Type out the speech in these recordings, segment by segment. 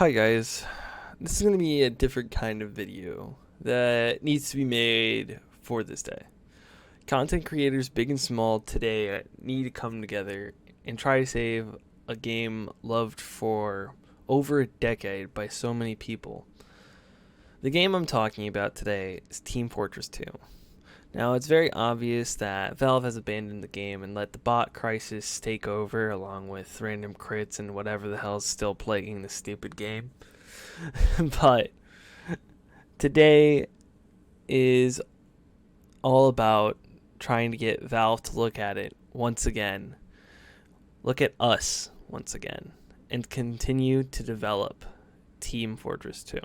Hi guys, this is going to be a different kind of video that needs to be made for this day. Content creators big and small today need to come together and try to save a game loved for over a decade by so many people. The game I'm talking about today is Team Fortress 2. Now, it's very obvious that Valve has abandoned the game and let the bot crisis take over along with random crits and whatever the hell is still plaguing this stupid game. But today is all about trying to get Valve to look at it once again, look at us once again, and continue to develop Team Fortress 2.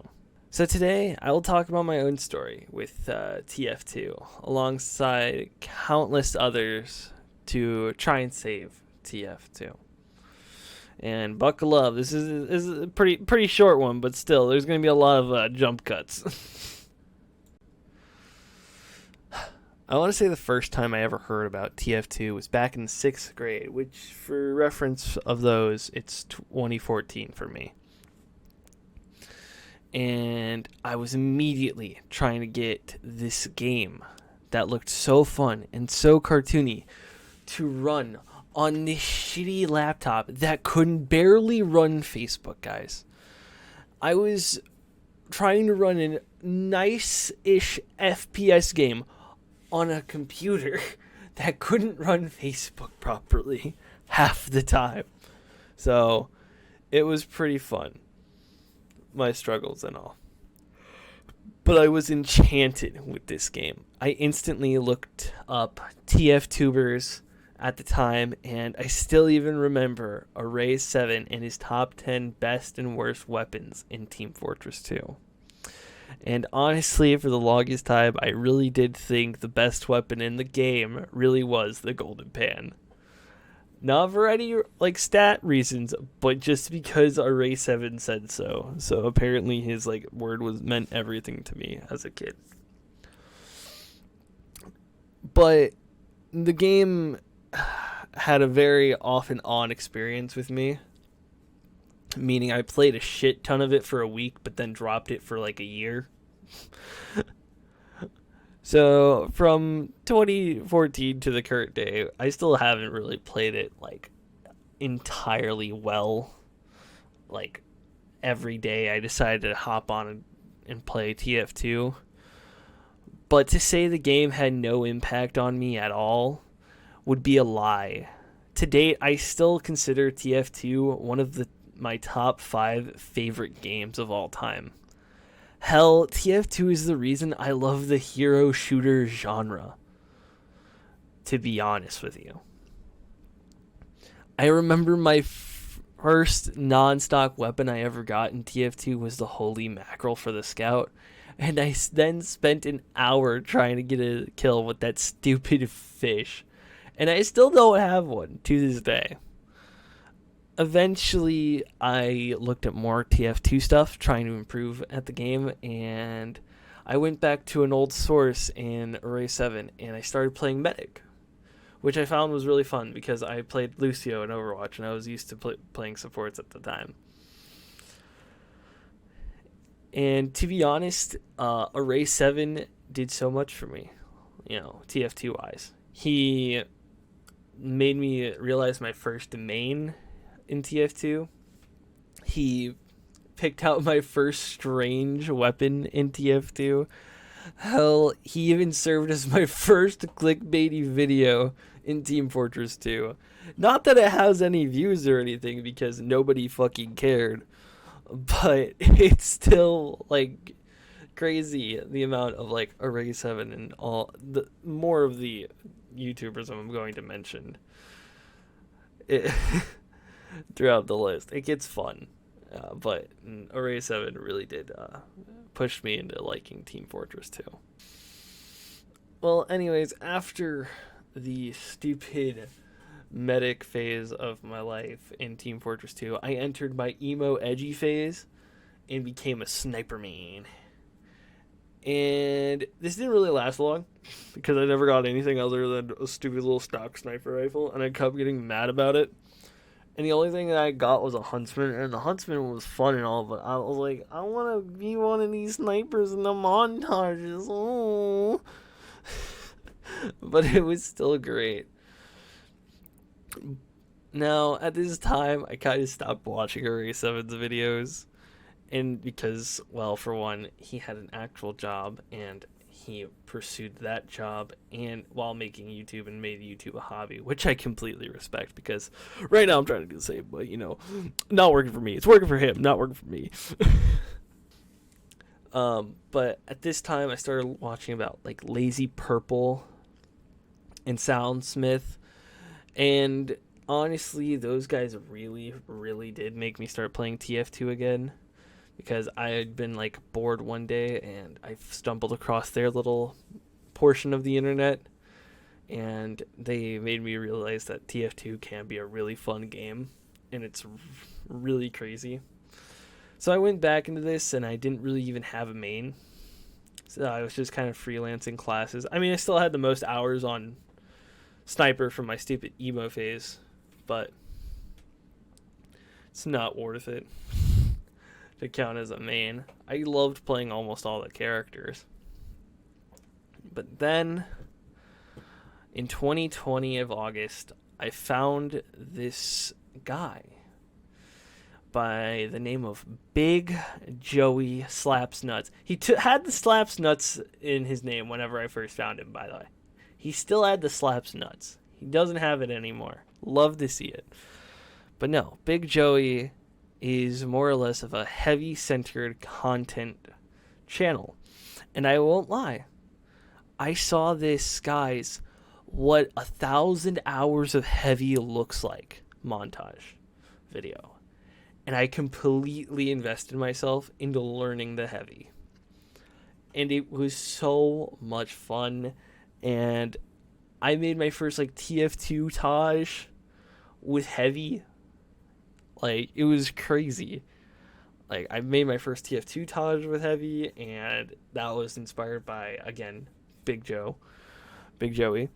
So today, I will talk about my own story with TF2, alongside countless others to try and save TF2. And buckle up, this is a pretty short one, but still, there's going to be a lot of jump cuts. I want to say the first time I ever heard about TF2 was back in the 6th grade, which, for reference of those, it's 2014 for me. And I was immediately trying to get this game that looked so fun and so cartoony to run on this shitty laptop that couldn't barely run Facebook, guys. I was trying to run a nice-ish FPS game on a computer that couldn't run Facebook properly half the time. So it was pretty fun. My struggles and all. But I was enchanted with this game. I instantly looked up TF at the time, and I still even remember ArraySeven and his top 10 best and worst weapons in Team Fortress 2. And honestly, for the longest time, I really did think the best weapon in the game really was the Golden Pan. Not for any stat reasons, but just because ArraySeven said so. So apparently his word meant everything to me as a kid. But the game had a very off and on experience with me. Meaning I played a shit ton of it for a week, but then dropped it for a year. So, from 2014 to the current day, I still haven't really played it, entirely well. Every day I decided to hop on and play TF2. But to say the game had no impact on me at all would be a lie. To date, I still consider TF2 one of my top 5 favorite games of all time. Hell, TF2 is the reason I love the hero shooter genre, to be honest with you. I remember my first non-stock weapon I ever got in TF2 was the holy mackerel for the scout, and I then spent an hour trying to get a kill with that stupid fish, and I still don't have one to this day. Eventually, I looked at more TF2 stuff, trying to improve at the game, and I went back to an old source in ArraySeven, and I started playing Medic, which I found was really fun because I played Lucio in Overwatch, and I was used to playing supports at the time. And to be honest, ArraySeven did so much for me, TF2-wise. He made me realize my first domain in TF2. He picked out my first strange weapon in TF2. Hell, he even served as my first clickbaity video in Team Fortress 2. Not that it has any views or anything, because nobody fucking cared. But it's still, crazy the amount of, ArraySeven and all the more of the YouTubers I'm going to mention throughout the list. It gets fun. But ArraySeven really did push me into liking Team Fortress 2. Well, anyways, after the stupid medic phase of my life in Team Fortress 2, I entered my emo edgy phase and became a sniper main. And this didn't really last long because I never got anything other than a stupid little stock sniper rifle, and I kept getting mad about it. And the only thing that I got was a huntsman, and the huntsman was fun and all, but I was like, I want to be one of these snipers in the montages. Oh. But it was still great. Now, at this time, I kind of stopped watching ArraySeven's videos. And because, well, for one, he had an actual job, and he pursued that job and while making YouTube and made YouTube a hobby, which I completely respect because right now I'm trying to do the same, but not working for me. It's working for him, not working for me. But at this time I started watching about like LazyPurple and Soundsmith, and honestly those guys really, really did make me start playing TF2 again. Because I had been like bored one day and I stumbled across their little portion of the internet, and they made me realize that TF2 can be a really fun game and it's really crazy. So I went back into this and I didn't really even have a main. So I was just kind of freelancing classes. I mean, I still had the most hours on Sniper from my stupid emo phase, but it's not worth it to count as a main. I loved playing almost all the characters. But then, in 2020 of August, I found this guy by the name of BigJoey Slaps Nuts. He had the Slaps Nuts in his name whenever I first found him, by the way. He still had the Slaps Nuts. He doesn't have it anymore. Love to see it. But no, BigJoey is more or less of a heavy-centered content channel. And I won't lie, I saw this guy's what 1,000 hours of heavy looks like montage video. And I completely invested myself into learning the heavy. And it was so much fun. And I made my first like TF2 Taj with heavy. Like, it was crazy. Like, I made my first TF2 Taj with heavy, and that was inspired by, again, BigJoey.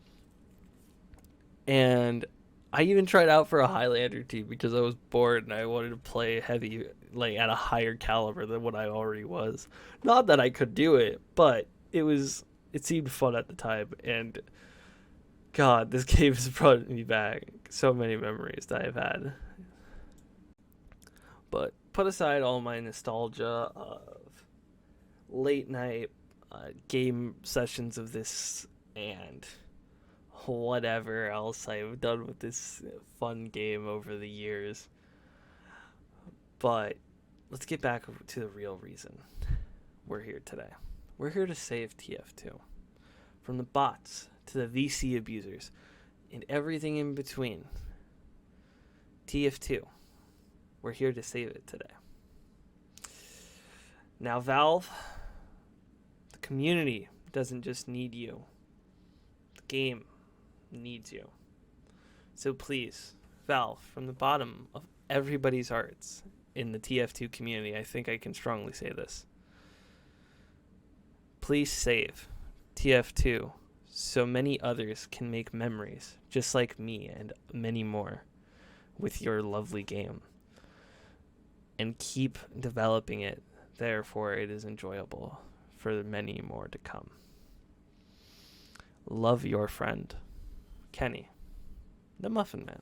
And I even tried out for a Highlander team because I was bored and I wanted to play heavy, like, at a higher caliber than what I already was. Not that I could do it, but it seemed fun at the time, and God, this game has brought me back so many memories that I've had. But put aside all my nostalgia of late night game sessions of this and whatever else I've done with this fun game over the years. But let's get back to the real reason we're here today. We're here to save TF2 from the bots to the VC abusers and everything in between. TF2. We're here to save it today. Now, Valve, the community doesn't just need you. The game needs you. So please, Valve, from the bottom of everybody's hearts in the TF2 community, I think I can strongly say this. Please save TF2 so many others can make memories, just like me and many more, with your lovely game. And keep developing it, therefore it is enjoyable for many more to come. Love, your friend, Kenny, the Muffin Man.